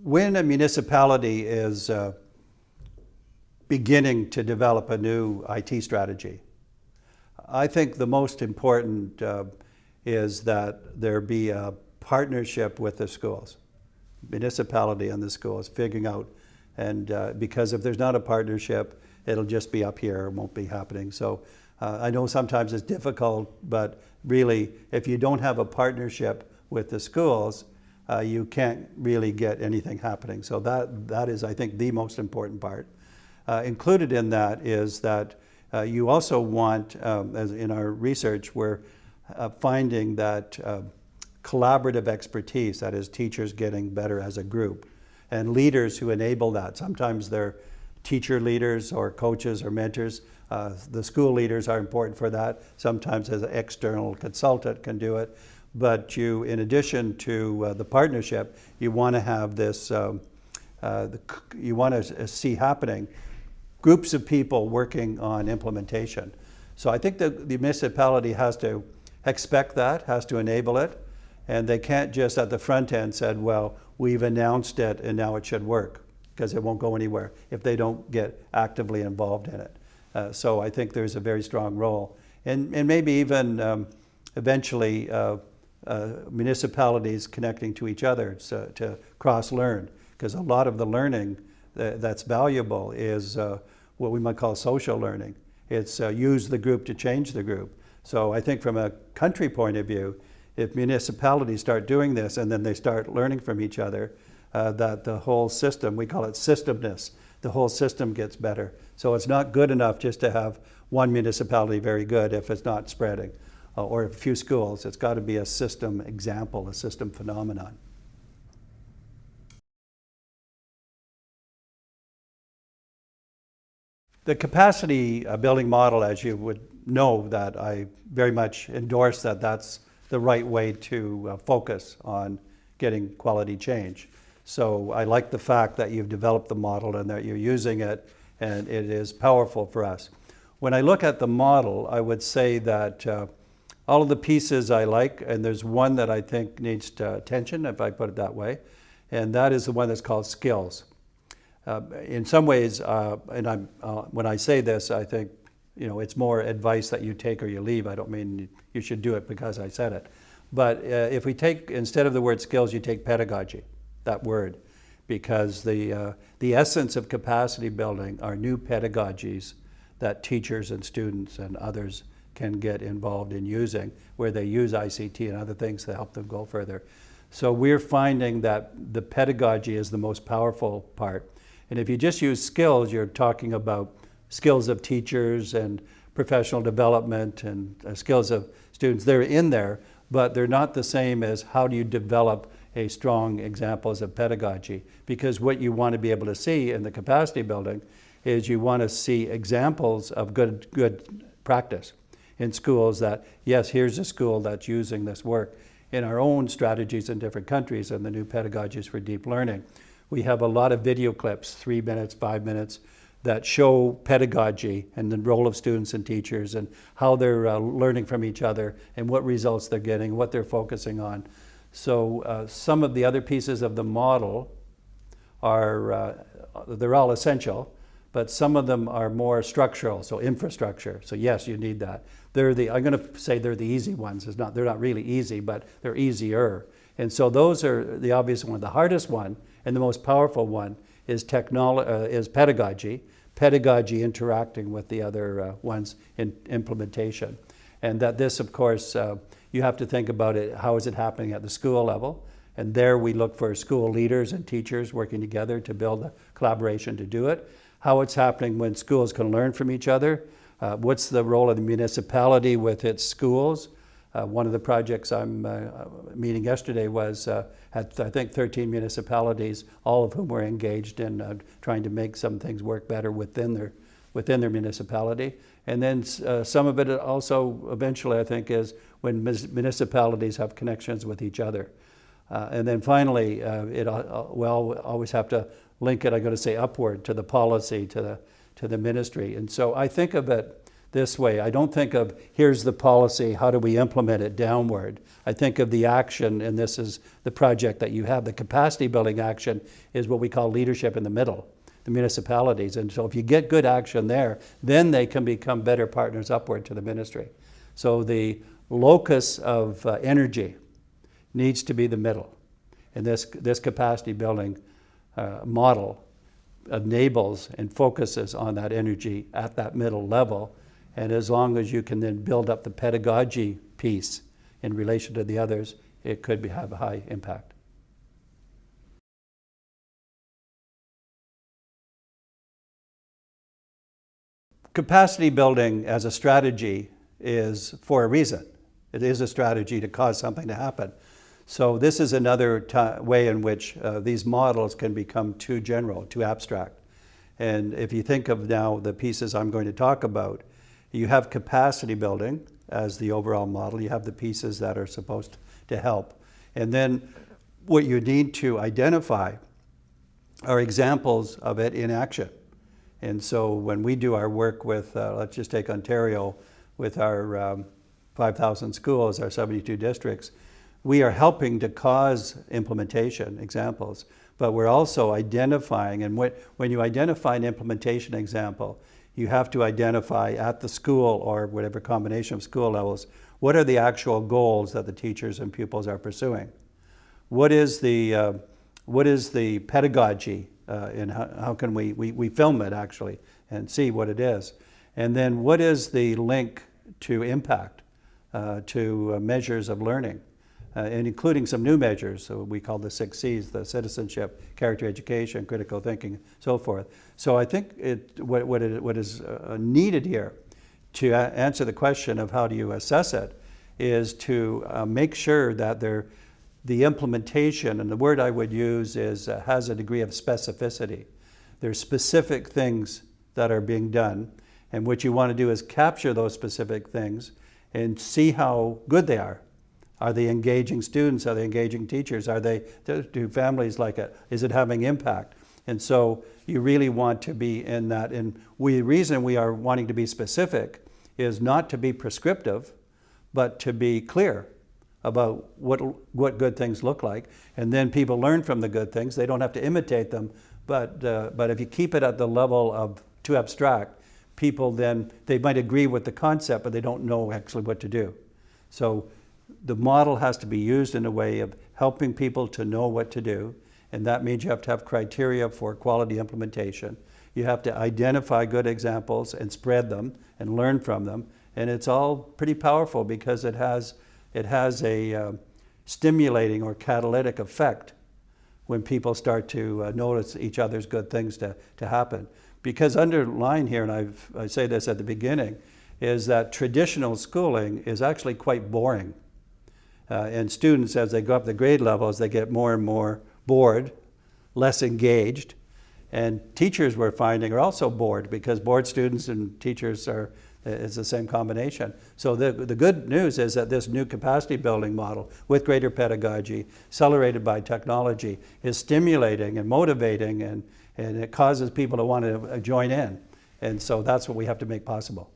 When a municipality is beginning to develop a new IT strategy, I think the most important is that there be a partnership with the schools, municipality and the schools, figuring out, and because if there's not a partnership, it'll just be up here, it won't be happening. So I know sometimes it's difficult, but really, if you don't have a partnership with the schools, you can't really get anything happening. So that is, I think, the most important part. Included in that is that you also want, as in our research, we're finding that collaborative expertise, that is teachers getting better as a group, and leaders who enable that. Sometimes they're teacher leaders or coaches or mentors. The school leaders are important for that. Sometimes as an external consultant can do it. But you, in addition to the partnership, you want to have this, you want to see happening groups of people working on implementation. So I think that the municipality has to expect that, has to enable it, and they can't just at the front end said, well, we've announced it and now it should work, because it won't go anywhere if they don't get actively involved in it. So I think there's a very strong role. And maybe even eventually municipalities connecting to each other to cross-learn, because a lot of the learning that's valuable is what we might call social learning. It's use the group to change the group. So I think from a country point of view, if municipalities start doing this and then they start learning from each other, that the whole system, we call it systemness, the whole system gets better. So it's not good enough just to have one municipality very good if it's not spreading, or a few schools. It's got to be a system example, a system phenomenon. The capacity building model, as you would know, that I very much endorse, that that's the right way to focus on getting quality change. So I like the fact that you've developed the model and that you're using it, and it is powerful for us. When I look at the model, I would say that all of the pieces I like, and there's one that I think needs attention, if I put it that way, and that is the one that's called skills. In some ways, when I say this, I think it's more advice that you take or you leave. I don't mean you should do it because I said it. But if we take, instead of the word skills, you take pedagogy, that word, because the essence of capacity building are new pedagogies that teachers and students and others can get involved in using, where they use ICT and other things to help them go further. So we're finding that the pedagogy is the most powerful part. And if you just use skills, you're talking about skills of teachers and professional development and skills of students. They're in there, but they're not the same as how do you develop a strong examples of pedagogy. Because what you want to be able to see in the capacity building is you want to see examples of good practice in schools, that yes, here's a school that's using this work. In our own strategies in different countries and the new pedagogies for deep learning, we have a lot of video clips, 3 minutes, 5 minutes, that show pedagogy and the role of students and teachers and how they're learning from each other and what results they're getting, what they're focusing on. So some of the other pieces of the model are, they're all essential, but some of them are more structural, so infrastructure. So yes, you need that. I'm going to say they're the easy ones. They're not really easy, but they're easier. And so those are the obvious one. The hardest one and the most powerful one is pedagogy. Pedagogy interacting with the other ones in implementation. And that this, of course, you have to think about it, how is it happening at the school level? And there we look for school leaders and teachers working together to build a collaboration to do it. How it's happening when schools can learn from each other. What's the role of the municipality with its schools? One of the projects I'm meeting yesterday was had, I think, 13 municipalities, all of whom were engaged in trying to make some things work better within their municipality. And then some of it also eventually, I think, is when municipalities have connections with each other. And then finally, we'll always have to link it, I'm going to say, upward to the policy, to the ministry. And so I think of it this way. I don't think of, here's the policy, how do we implement it downward? I think of the action, and this is the project that you have. The capacity building action is what we call leadership in the middle, the municipalities. And so if you get good action there, then they can become better partners upward to the ministry. So the locus of energy needs to be the middle. And this capacity building model enables and focuses on that energy at that middle level. And as long as you can then build up the pedagogy piece in relation to the others, it could have a high impact. Capacity building as a strategy is for a reason. It is a strategy to cause something to happen. So this is another way in which these models can become too general, too abstract. And if you think of now the pieces I'm going to talk about, you have capacity building as the overall model. You have the pieces that are supposed to help. And then what you need to identify are examples of it in action. And so when we do our work with, let's just take Ontario, with our 5,000 schools, our 72 districts, we are helping to cause implementation examples, but we're also identifying, and when you identify an implementation example, you have to identify at the school or whatever combination of school levels, what are the actual goals that the teachers and pupils are pursuing? What is the pedagogy, and how can we film it actually and see what it is? And then what is the link to impact, to measures of learning? And including some new measures, so we call the 6 C's, the citizenship, character education, critical thinking, so forth. So I think what is needed here to answer the question of how do you assess it is to make sure that the implementation, and the word I would use is has a degree of specificity. There's specific things that are being done, and what you want to do is capture those specific things and see how good they are. Are they engaging students? Are they engaging teachers? Do families like it? Is it having impact? And so you really want to be in that. And the reason we are wanting to be specific is not to be prescriptive, but to be clear about what good things look like. And then people learn from the good things. They don't have to imitate them. But if you keep it at the level of too abstract, people then, they might agree with the concept, but they don't know actually what to do. So the model has to be used in a way of helping people to know what to do, and that means you have to have criteria for quality implementation. You have to identify good examples and spread them and learn from them, and it's all pretty powerful because it has a stimulating or catalytic effect when people start to notice each other's good things to happen. Because underlying here, and I say this at the beginning, is that traditional schooling is actually quite boring. And students, as they go up the grade levels, they get more and more bored, less engaged. And teachers, we're finding, are also bored because bored students and teachers is the same combination. So the good news is that this new capacity building model with greater pedagogy, accelerated by technology, is stimulating and motivating, and it causes people to want to join in. And so that's what we have to make possible.